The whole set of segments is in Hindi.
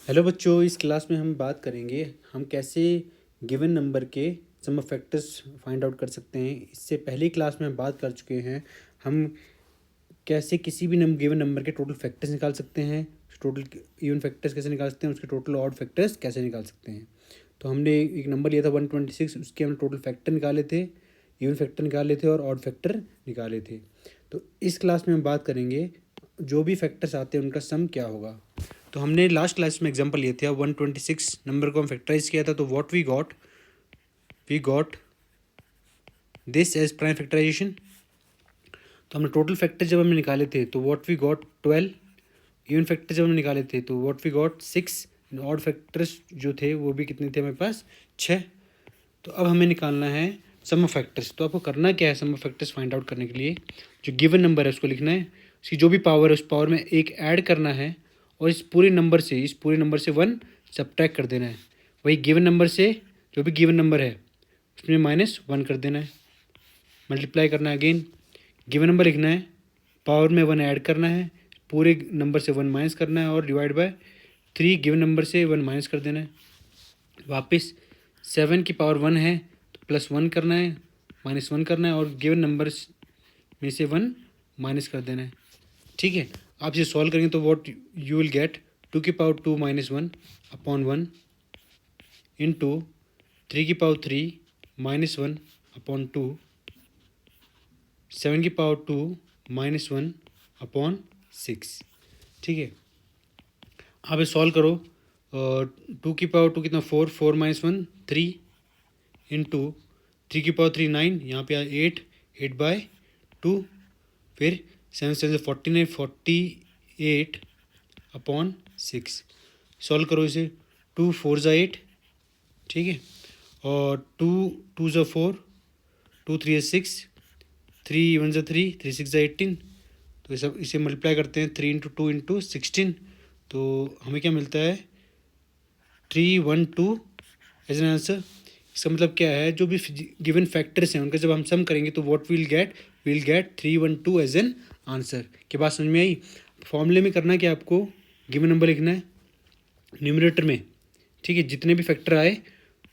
हेलो बच्चों, इस क्लास में हम बात करेंगे हम कैसे गिवन नंबर के सम ऑफ फैक्टर्स फाइंड आउट कर सकते हैं। इससे पहली क्लास में हम बात कर चुके हैं हम कैसे किसी भी गिवन नंबर के टोटल फैक्टर्स निकाल सकते हैं, टोटल इवन फैक्टर्स कैसे निकाल सकते हैं, उसके टोटल ऑड फैक्टर्स कैसे निकाल सकते हैं। तो हमने एक नंबर लिया था 126, उसके हमने टोटल फैक्टर निकाले थे, इवन फैक्टर निकाले थे और ऑड फैक्टर निकाले थे। तो इस क्लास में हम बात करेंगे जो भी फैक्टर्स आते हैं उनका सम क्या होगा। तो हमने लास्ट क्लास में एग्जांपल लिए थे, 126 नंबर को हम फैक्टराइज किया था, तो what we got this as prime factorisation. तो हमने टोटल फैक्टर जब हमने निकाले थे तो what we got 12, even factor जब हमने निकाले थे तो what we got 6, odd factors जो थे वो भी कितने थे हमारे पास 6। तो अब हमें निकालना है सम ऑफ फैक्टर्स। तो आपको करना क्या है, sum of factors find out करने के लिए जो गिवन नंबर है उसको लिखना है, उसकी जो भी पावर है उस पावर में एक ऐड करना है और इस पूरे नंबर से 1 सब्ट्रैक्ट कर देना है। वही गिवन नंबर से जो भी गिवन नंबर है उसमें -1 कर देना है, मल्टीप्लाई करना है। अगेन गिवन नंबर लिखना है, पावर में 1 ऐड करना है, पूरे नंबर से 1 माइनस करना है और डिवाइड बाय 3 गिवन नंबर से 1 माइनस कर देना है। वापस 7 की पावर 1 है तो +1 करना है, -1 करना है और गिवन नंबर में से 1 माइनस कर देना है। ठीक है, आप इसे सॉल्व करेंगे तो व्हाट यू विल गेट 2 की पावर 2 -1 अपॉन 1 इंटू 3 की पावर 3 -1 अपॉन 2, 7 की पावर 2 -1 अपॉन 6। ठीक है, आप इसे सॉल्व करो। 2 की पावर 2 कितना 4, 4 -1 3 इंटू 3 की पावर 3 9, यहाँ पे आया 8, 8/2, फिर 7 7 से 49, 48 अपॉन 6। सॉल्व करो इसे, 2 4 ज़ा 8, ठीक है, और 2 2 ज़ा 4, 2 3 ज़ा 6, 3 1 ज़ा 3, 3 6 ज़ा 18। तो ये सब इसे मल्टीप्लाई करते हैं, 3 इंटू 2 इंटू 16, तो हमें क्या मिलता है 312 एज एन आंसर। इसका मतलब क्या है, जो भी गिवन फैक्टर्स हैं उनका जब हम सम करेंगे तो what will get 312 as an answer. के बाद समझ में आई। फॉर्मूले में करना क्या, आपको गिवन नंबर लिखना है न्यूमरेटर में, ठीक है, जितने भी फैक्टर आए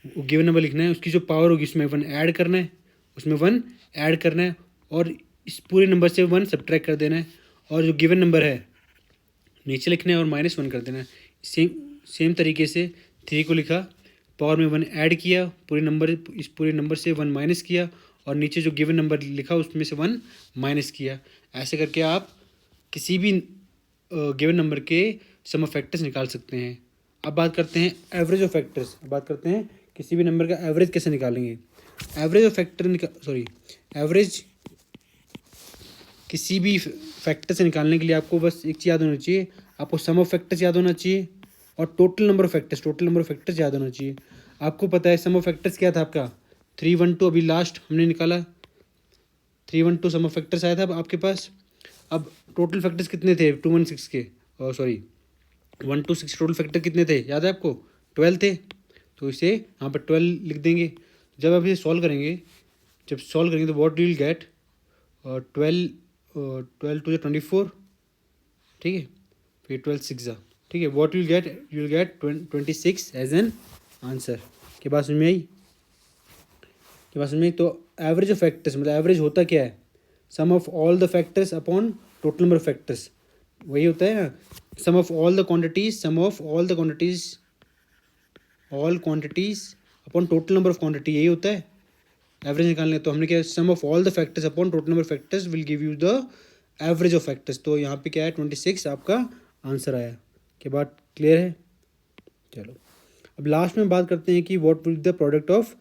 वो गिवन नंबर लिखना है, उसकी जो पावर होगी उसमें 1 ऐड करना है, और इस पूरे नंबर से 1 सब्ट्रैक्ट कर देना है, और जो गिवन नंबर है नीचे लिखना है और -1 कर देना है। सेम तरीके से 3 को लिखा, पावर में 1 ऐड किया, इस पूरे नंबर से 1 माइनस किया, और नीचे जो गिवन नंबर लिखा उसमें से 1 माइनस किया। ऐसे करके आप किसी भी गिवन नंबर के सम ऑफ फैक्टर्स निकाल सकते हैं। अब बात करते हैं एवरेज ऑफ फैक्टर्स। बात करते हैं किसी भी नंबर का एवरेज कैसे निकालेंगे। एवरेज किसी भी फैक्टर से निकालने के लिए आपको बस एक चीज़ याद होना चाहिए, आपको सम ऑफ फैक्टर्स याद होना चाहिए और टोटल नंबर ऑफ फैक्टर्स याद होना चाहिए। आपको पता है सम ऑफ फैक्टर्स क्या था आपका 312, अभी लास्ट हमने निकाला 312 सम ऑफ फैक्टर्स आया था अब आपके पास। अब टोटल फैक्टर्स कितने थे 216 के, 126 टोटल फैक्टर कितने थे याद है आपको, 12 थे। तो इसे यहाँ पर 12 लिख देंगे। जब आप इसे सॉल्व करेंगे तो व्हाट विल गेट 12 टू 24, ठीक है, फिर 12 6 जा, ठीक है, what you will get 26 as an answer. के बाद समझ में आई। तो एवरेज ऑफ फैक्टर्स मतलब एवरेज होता क्या है, sum of all the factors upon total number of factors, वही होता है ना, sum of all quantities upon total number of quantity, यही होता है एवरेज निकालने। तो हमने क्या, sum of all the factors upon total number factors will give you the average of factors. तो यहाँ पे क्या है 26 आपका आंसर आया। के बाद क्लियर है। चलो अब लास्ट में बात करते हैं कि what will the product of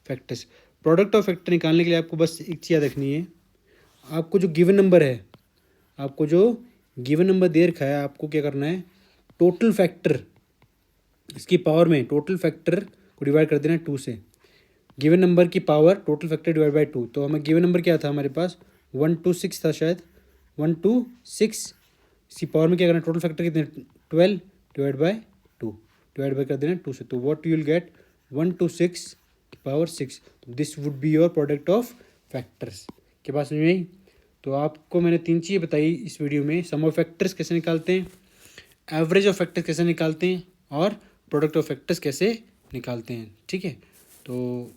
factors. Product of factor निकालने के लिए आपको बस एक चीज़ याद रखनी है, आपको जो गिवन नंबर दे रखा है, आपको क्या करना है, टोटल फैक्टर इसकी पावर में टोटल फैक्टर को डिवाइड कर देना है 2 से। गिवन नंबर की power total factor divide by 2। तो हमें गिवन नंबर क्या था हमारे पास 126 था शायद, 126, इसकी पावर में क्या करना है, टोटल फैक्टर कितने 12 डिवाइड बाय कर देना 2 से। तो व्हाट यू विल गेट 126 की power 6। This would be your product of factors. के पास समझ में आई। तो आपको मैंने 3 चीज़ें बताई इस वीडियो में, सम ऑफ फैक्टर्स कैसे निकालते हैं, एवरेज ऑफ फैक्टर्स कैसे निकालते हैं और प्रोडक्ट ऑफ फैक्टर्स कैसे निकालते हैं, ठीक है। तो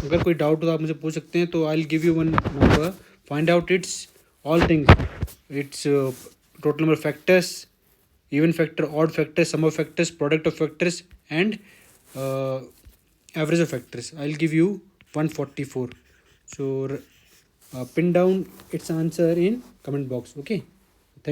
अगर कोई डाउट हो तो आप मुझे पूछ सकते हैं। तो I will give you one number, find out it's all things, it's total number factors, even factor, odd factors, sum of factors, product of factors, and average of factors. I'll give you 144. So pin down its answer in comment box. Okay.